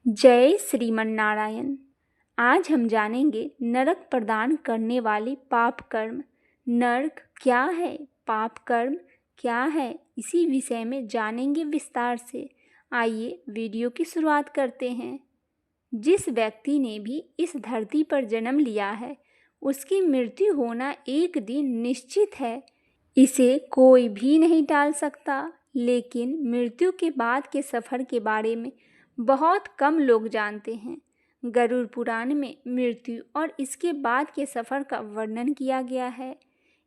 जय श्रीमन नारायण। आज हम जानेंगे नरक प्रदान करने वाले पाप कर्म। नरक क्या है, पाप कर्म क्या है, इसी विषय में जानेंगे विस्तार से। आइए वीडियो की शुरुआत करते हैं। जिस व्यक्ति ने भी इस धरती पर जन्म लिया है उसकी मृत्यु होना एक दिन निश्चित है। इसे कोई भी नहीं टाल सकता। लेकिन मृत्यु के बाद के सफ़र के बारे में बहुत कम लोग जानते हैं। गरुड़ पुराण में मृत्यु और इसके बाद के सफ़र का वर्णन किया गया है।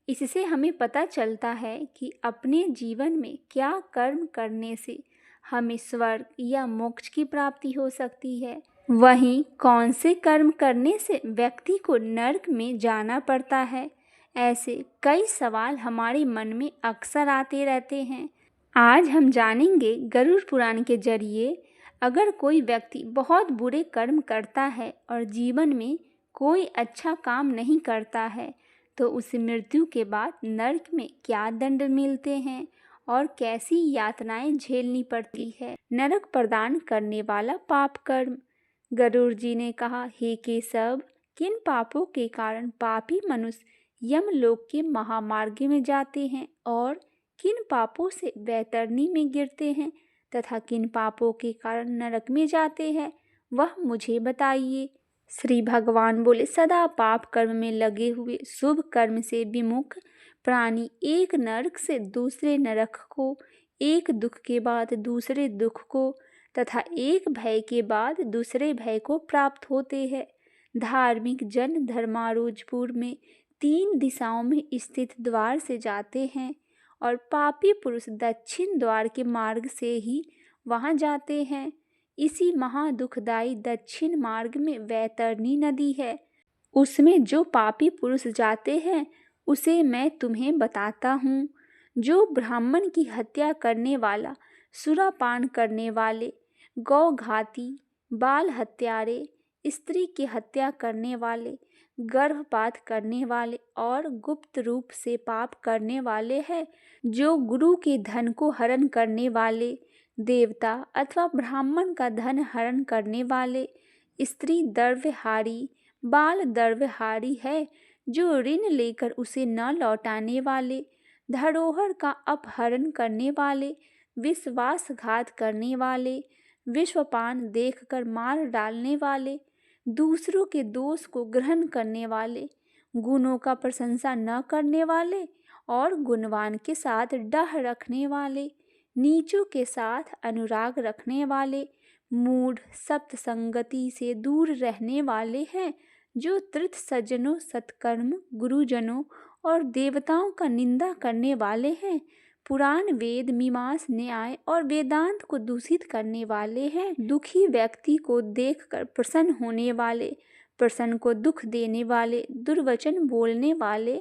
इससे हमें पता चलता है कि अपने जीवन में क्या कर्म करने से हमें स्वर्ग या मोक्ष की प्राप्ति हो सकती है, वहीं कौन से कर्म करने से व्यक्ति को नरक में जाना पड़ता है। ऐसे कई सवाल हमारे मन में अक्सर आते रहते हैं। आज हम जानेंगे गरुड़ पुराण के जरिए अगर कोई व्यक्ति बहुत बुरे कर्म करता है और जीवन में कोई अच्छा काम नहीं करता है तो उसे मृत्यु के बाद नरक में क्या दंड मिलते हैं और कैसी यातनाएं झेलनी पड़ती है। नरक प्रदान करने वाला पाप कर्म। गरुड़ जी ने कहा, हे केशव, किन पापों के कारण पापी मनुष्य यमलोक के महामार्ग में जाते हैं और किन पापों से वैतरणी में गिरते हैं तथा किन पापों के कारण नरक में जाते हैं, वह मुझे बताइए। श्री भगवान बोले, सदा पाप कर्म में लगे हुए शुभ कर्म से विमुख प्राणी एक नरक से दूसरे नरक को, एक दुख के बाद दूसरे दुख को तथा एक भय के बाद दूसरे भय को प्राप्त होते हैं। धार्मिक जन धर्मारोजपुर में 3 दिशाओं में स्थित द्वार से जाते हैं और पापी पुरुष दक्षिण द्वार के मार्ग से ही वहां जाते हैं। इसी महादुखदायी दक्षिण मार्ग में वैतरणी नदी है। उसमें जो पापी पुरुष जाते हैं उसे मैं तुम्हें बताता हूँ। जो ब्राह्मण की हत्या करने वाला, सुरापान करने वाले, गौघाती, बाल हत्यारे, स्त्री की हत्या करने वाले, गर्भपात करने वाले और गुप्त रूप से पाप करने वाले हैं, जो गुरु के धन को हरण करने वाले, देवता अथवा ब्राह्मण का धन हरण करने वाले, स्त्री द्रव्यहारी, बाल द्रव्यहारी है, जो ऋण लेकर उसे न लौटाने वाले, धरोहर का अपहरण करने वाले, विश्वासघात करने वाले, विश्वपान देखकर मार डालने वाले, दूसरों के दोष को ग्रहण करने वाले, गुणों का प्रशंसा न करने वाले और गुणवान के साथ डह रखने वाले, नीचों के साथ अनुराग रखने वाले, मूढ़ सत्संगति से दूर रहने वाले हैं, जो तीर्थ सज्जनों, सत्कर्म, गुरुजनों और देवताओं का निंदा करने वाले हैं, पुराण वेद मीमांस न्याय और वेदांत को दूषित करने वाले हैं, दुखी व्यक्ति को देखकर प्रसन्न होने वाले, प्रसन्न को दुख देने वाले, दुर्वचन बोलने वाले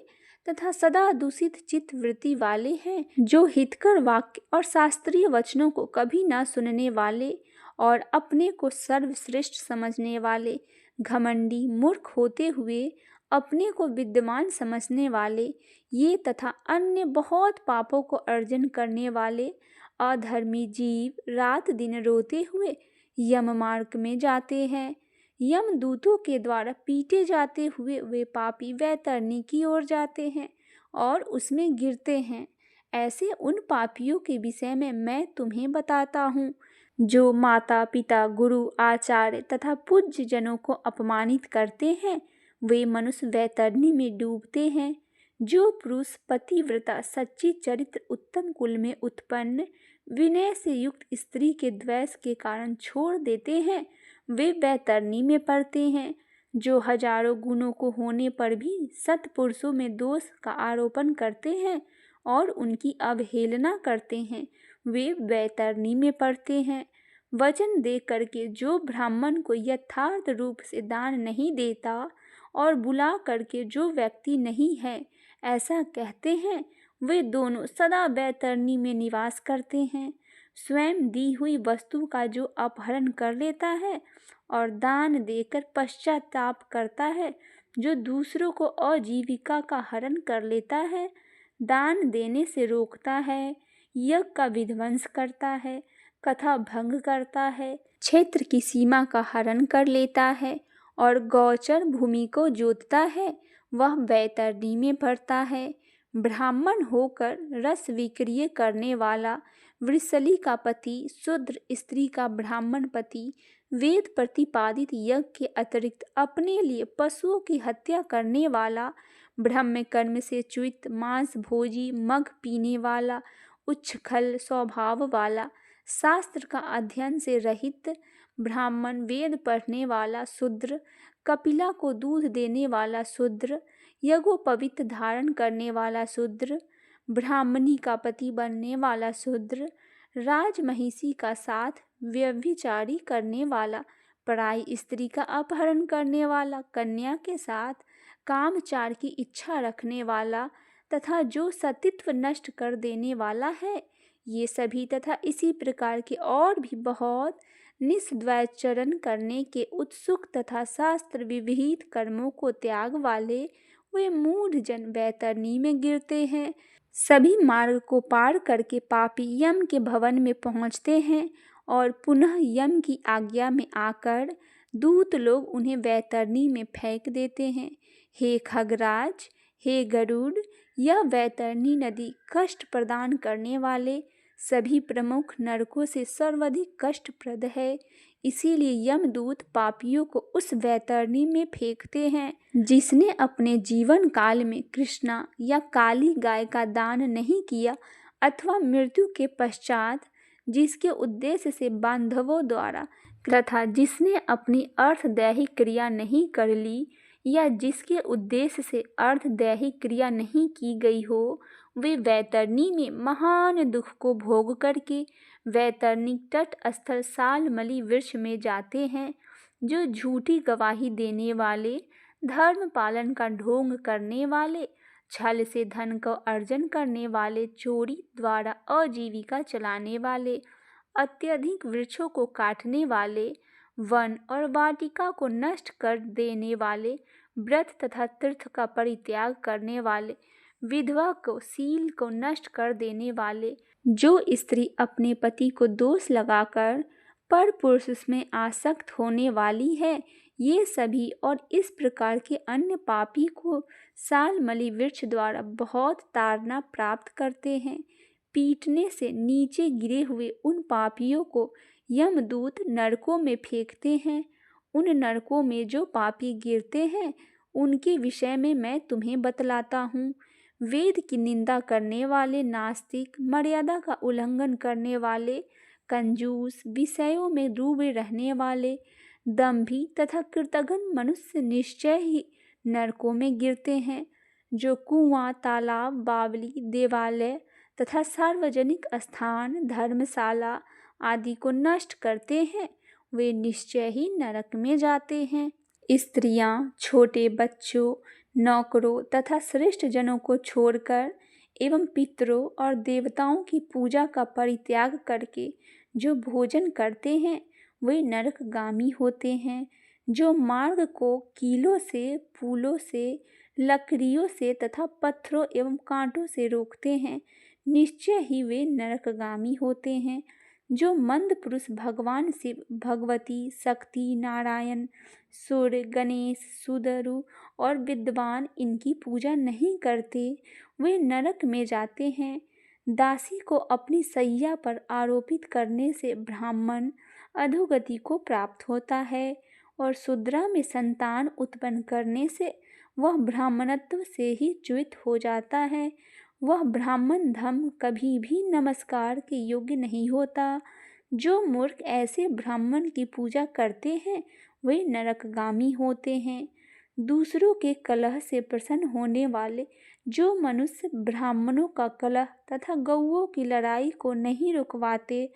तथा सदा दूषित चित्त वृत्ति वाले हैं, जो हितकर वाक्य और शास्त्रीय वचनों को कभी न सुनने वाले और अपने को सर्वश्रेष्ठ समझने वाले, घमंडी, मूर्ख होते हुए अपने को विद्वान समझने वाले, ये तथा अन्य बहुत पापों को अर्जन करने वाले अधर्मी जीव रात दिन रोते हुए यम मार्ग में जाते हैं। यमदूतों के द्वारा पीटे जाते हुए वे पापी वैतरणी की ओर जाते हैं और उसमें गिरते हैं। ऐसे उन पापियों के विषय में मैं तुम्हें बताता हूँ, जो माता पिता, गुरु, आचार्य तथा पूज्य जनों को अपमानित करते हैं। वे मनुष्य वैतरणी में डूबते हैं। जो पुरुष पतिव्रता, सच्ची चरित्र, उत्तम कुल में उत्पन्न, विनय से युक्त स्त्री के द्वेष के कारण छोड़ देते हैं, वे वैतरणी में पड़ते हैं। जो हजारों गुणों को होने पर भी सत्पुरुषों में दोष का आरोपण करते हैं और उनकी अवहेलना करते हैं, वे वैतरणी में पड़ते हैं। वचन दे करके जो ब्राह्मण को यथार्थ रूप से दान नहीं देता और बुला करके जो व्यक्ति नहीं है ऐसा कहते हैं, वे दोनों सदा वैतरणी में निवास करते हैं। स्वयं दी हुई वस्तु का जो अपहरण कर लेता है और दान देकर पश्चाताप करता है, जो दूसरों को आजीविका का हरण कर लेता है, दान देने से रोकता है, यज्ञ का विध्वंस करता है, कथा भंग करता है, क्षेत्र की सीमा का हरण कर लेता है और गोचर भूमि को जोतता है, वह वैतरणी में पड़ता है। ब्राह्मण होकर रस विक्रिय करने वाला वृषली का पति, शूद्र स्त्री का ब्राह्मण पति, वेद प्रतिपादित यज्ञ के अतिरिक्त अपने लिए पशुओं की हत्या करने वाला, ब्रह्म कर्म से च्युत मांस भोजी, मग पीने वाला, उच्छृंखल स्वभाव वाला, शास्त्र का अध्ययन से रहित ब्राह्मण, वेद पढ़ने वाला शूद्र, कपिला को दूध देने वाला शूद्र, यज्ञोपवीत धारण करने वाला शूद्र, ब्राह्मणी का पति बनने वाला शूद्र, राजमहिषी का साथ व्यभिचारी करने वाला, पराई स्त्री का अपहरण करने वाला, कन्या के साथ कामचार की इच्छा रखने वाला तथा जो सतीत्व नष्ट कर देने वाला है, ये सभी तथा इसी प्रकार के और भी बहुत निस्द्वैचरण करने के उत्सुक तथा शास्त्र विविहित कर्मों को त्याग वाले वे मूढ़ जन वैतरणी में गिरते हैं। सभी मार्ग को पार करके पापी यम के भवन में पहुंचते हैं और पुनः यम की आज्ञा में आकर दूत लोग उन्हें वैतरणी में फेंक देते हैं। हे खगराज, हे गरुड़, यह वैतरणी नदी कष्ट प्रदान करने वाले सभी प्रमुख नरकों से सर्वाधिक कष्टप्रद है, इसीलिए यमदूत पापियों को उस वैतरणी में फेंकते हैं। जिसने अपने जीवन काल में कृष्णा या काली गाय का दान नहीं किया अथवा मृत्यु के पश्चात जिसके उद्देश्य से बांधवों द्वारा तथा जिसने अपनी अर्थदैहिक क्रिया नहीं कर ली या जिसके उद्देश्य से अर्थदैहिक क्रिया नहीं की गई हो, वे वैतरणी में महान दुख को भोग करके वैतरणी तट स्थल सालमली वृक्ष में जाते हैं। जो झूठी गवाही देने वाले, धर्म पालन का ढोंग करने वाले, छल से धन को अर्जन करने वाले, चोरी द्वारा आजीविका चलाने वाले, अत्यधिक वृक्षों को काटने वाले, वन और वाटिका को नष्ट कर देने वाले, व्रत तथा तीर्थ का परित्याग करने वाले, विधवा को शील को नष्ट कर देने वाले, जो स्त्री अपने पति को दोष लगाकर पर पुरुष में आसक्त होने वाली है, ये सभी और इस प्रकार के अन्य पापी को सालमली वृक्ष द्वारा बहुत ताड़ना प्राप्त करते हैं। पीटने से नीचे गिरे हुए उन पापियों को यमदूत नरकों में फेंकते हैं। उन नरकों में जो पापी गिरते हैं उनके विषय में मैं तुम्हें बतलाता हूँ। वेद की निंदा करने वाले नास्तिक, मर्यादा का उल्लंघन करने वाले, कंजूस, विषयों में डूबे रहने वाले, दंभी तथा कृतघ्न मनुष्य निश्चय ही नरकों में गिरते हैं। जो कुआं, तालाब, बावली, देवालय तथा सार्वजनिक स्थान, धर्मशाला आदि को नष्ट करते हैं, वे निश्चय ही नरक में जाते हैं। स्त्रियां, छोटे बच्चों, नौकरों तथा श्रेष्ठ जनों को छोड़कर एवं पितरों और देवताओं की पूजा का परित्याग करके जो भोजन करते हैं, वे नरकगामी होते हैं। जो मार्ग को कीलों से, फूलों से, लकड़ियों से तथा पत्थरों एवं कांटों से रोकते हैं, निश्चय ही वे नरकगामी होते हैं। जो मंद पुरुष भगवान शिव, भगवती, शक्ति, नारायण, सूर्य, गणेश, सुदरु और विद्वान इनकी पूजा नहीं करते, वे नरक में जाते हैं। दासी को अपनी सैया पर आरोपित करने से ब्राह्मण अधोगति को प्राप्त होता है और शूद्रा में संतान उत्पन्न करने से वह ब्राह्मणत्व से ही च्युत हो जाता है। वह ब्राह्मण धर्म कभी भी नमस्कार के योग्य नहीं होता। जो मूर्ख ऐसे ब्राह्मण की पूजा करते हैं वे नरकगामी होते हैं। दूसरों के कलह से प्रसन्न होने वाले जो मनुष्य ब्राह्मणों का कलह तथा गौओं की लड़ाई को नहीं रुकवाते,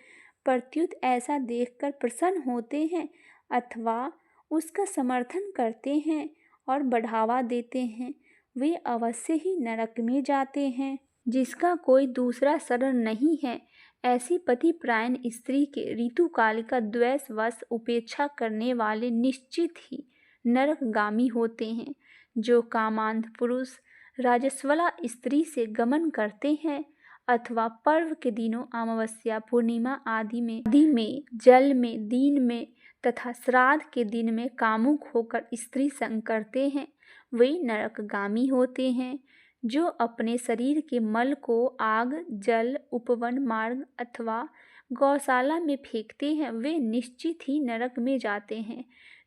प्रत्युत ऐसा देखकर प्रसन्न होते हैं अथवा उसका समर्थन करते हैं और बढ़ावा देते हैं, वे अवश्य ही नरक में जाते हैं। जिसका कोई दूसरा शरण नहीं है, ऐसी पतिपरायण स्त्री के ऋतुकाल का द्वेषवश उपेक्षा करने वाले निश्चित ही नरकगामी होते हैं। जो कामांध पुरुष राजस्वला स्त्री से गमन करते हैं अथवा पर्व के दिनों अमावस्या, पूर्णिमा आदि में, जल में, दिन में तथा श्राद्ध के दिन में कामुक होकर स्त्री संग करते हैं, वे नरकगामी होते हैं। जो अपने शरीर के मल को आग, जल, उपवन मार्ग अथवा गौशाला में फेंकते हैं, वे निश्चित ही नरक में जाते हैं।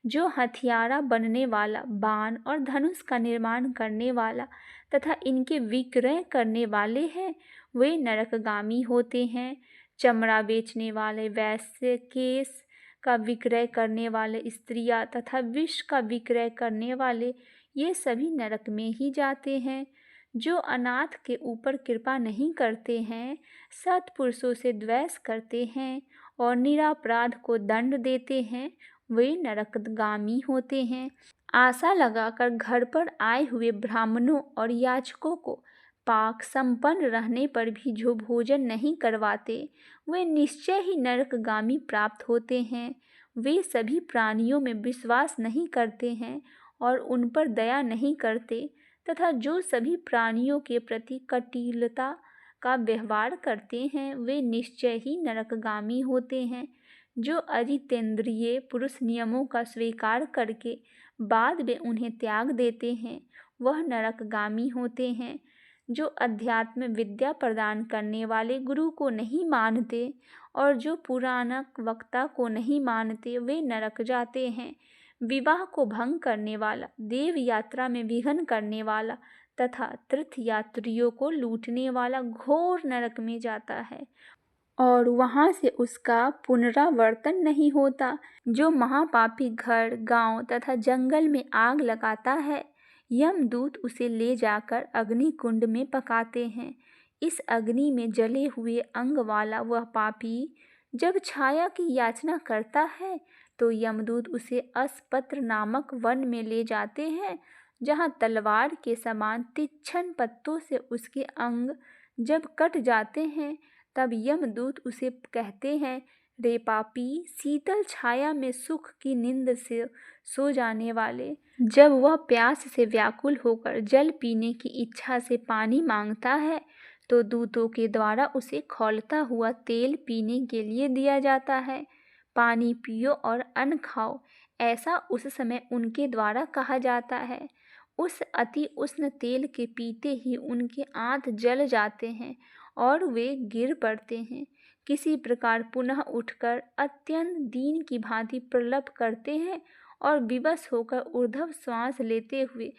जो हथियारा बनने वाला, बाण और धनुष का निर्माण करने वाला तथा इनके विक्रय करने वाले हैं, वे नरकगामी होते हैं। चमड़ा बेचने वाले, वैश्य, केश का विक्रय करने वाले, स्त्रियां तथा विष का विक्रय करने वाले, ये सभी नरक में ही जाते हैं। जो अनाथ के ऊपर कृपा नहीं करते हैं, सत्पुरुषों से द्वेष करते हैं और निरपराध को दंड देते हैं, वे नरकगामी होते हैं। आशा लगाकर घर पर आए हुए ब्राह्मणों और याचकों को पाक संपन्न रहने पर भी जो भोजन नहीं करवाते, वे निश्चय ही नरकगामी प्राप्त होते हैं। वे सभी प्राणियों में विश्वास नहीं करते हैं और उन पर दया नहीं करते तथा जो सभी प्राणियों के प्रति कटिलता का व्यवहार करते हैं, वे निश्चय ही नरकगामी होते हैं। जो अजितेंद्रिय पुरुष नियमों का स्वीकार करके बाद में उन्हें त्याग देते हैं, वह नरकगामी होते हैं। जो अध्यात्म विद्या प्रदान करने वाले गुरु को नहीं मानते और जो पुराणक वक्ता को नहीं मानते, वे नरक जाते हैं। विवाह को भंग करने वाला, देव यात्रा में विघ्न करने वाला तथा तीर्थ यात्रियों को लूटने वाला घोर नरक में जाता है और वहाँ से उसका पुनरावर्तन नहीं होता। जो महापापी घर, गांव तथा जंगल में आग लगाता है, यमदूत उसे ले जाकर अग्नि कुंड में पकाते हैं। इस अग्नि में जले हुए अंग वाला वह पापी जब छाया की याचना करता है, तो यमदूत उसे अस्पत्र नामक वन में ले जाते हैं, जहाँ तलवार के समान तीक्ष्ण पत्तों से उसके अंग जब कट जाते हैं, तब यमदूत उसे कहते हैं, रे पापी, शीतल छाया में सुख की नींद से सो जाने वाले। जब वह प्यास से व्याकुल होकर जल पीने की इच्छा से पानी मांगता है, तो दूतों के द्वारा उसे खौलता हुआ तेल पीने के लिए दिया जाता है। पानी पियो और अन्न खाओ, ऐसा उस समय उनके द्वारा कहा जाता है। उस अति उष्ण तेल के पीते ही उनके आंत जल जाते हैं और वे गिर पड़ते हैं। किसी प्रकार पुनः उठकर अत्यंत दीन की भांति प्रलप करते हैं और विवश होकर ऊर्ध्व श्वास लेते हुए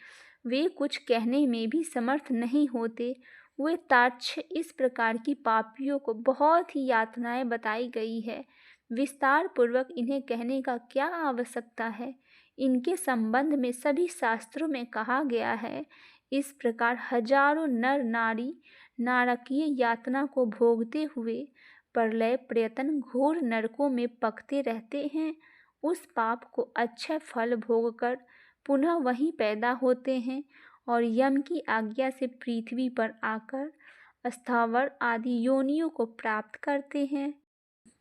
वे कुछ कहने में भी समर्थ नहीं होते। वे ताच्छ इस प्रकार की पापियों को बहुत ही यातनाएं बताई गई है। विस्तार पूर्वक इन्हें कहने का क्या आवश्यकता है। इनके संबंध में सभी शास्त्रों में कहा गया है। इस प्रकार हजारों नर नारी नारकीय यातना को भोगते हुए प्रलय प्रयत्न घोर नरकों में पकते रहते हैं। उस पाप को अच्छा फल भोगकर पुनः वहीं पैदा होते हैं और यम की आज्ञा से पृथ्वी पर आकर स्थावर आदि योनियों को प्राप्त करते हैं।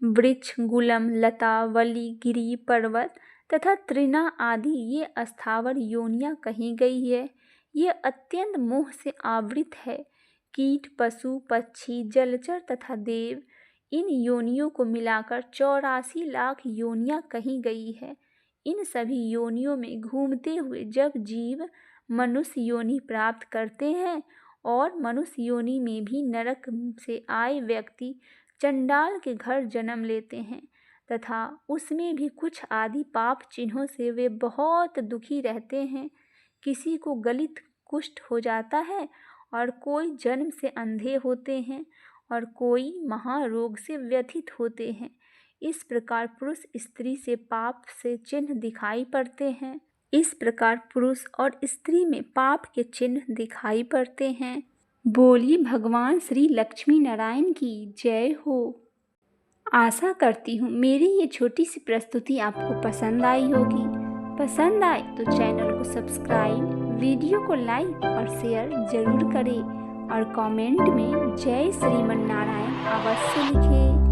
वृक्ष, गुलम, लता, वली, गिरी, पर्वत तथा तृणा आदि ये स्थावर योनियां कही गई है। ये अत्यंत मोह से आवृत है। कीट, पशु, पक्षी, जलचर तथा देव, इन योनियों को मिलाकर 84 लाख योनियां कही गई है। इन सभी योनियों में घूमते हुए जब जीव मनुष्य योनि प्राप्त करते हैं और मनुष्य योनि में भी नरक से आए व्यक्ति चंडाल के घर जन्म लेते हैं तथा उसमें भी कुछ आदि पाप चिन्हों से वे बहुत दुखी रहते हैं। किसी को गलित कुष्ठ हो जाता है और कोई जन्म से अंधे होते हैं और कोई महारोग से व्यथित होते हैं। इस प्रकार पुरुष स्त्री से पाप से चिन्ह दिखाई पड़ते हैं। इस प्रकार पुरुष और स्त्री में पाप के चिन्ह दिखाई पड़ते हैं। बोलिए भगवान श्री लक्ष्मी नारायण की जय हो। आशा करती हूँ मेरी ये छोटी सी प्रस्तुति आपको पसंद आई होगी। पसंद आए तो चैनल को सब्सक्राइब, वीडियो को लाइक और शेयर जरूर करें और कमेंट में जय श्रीमन नारायण अवश्य लिखें।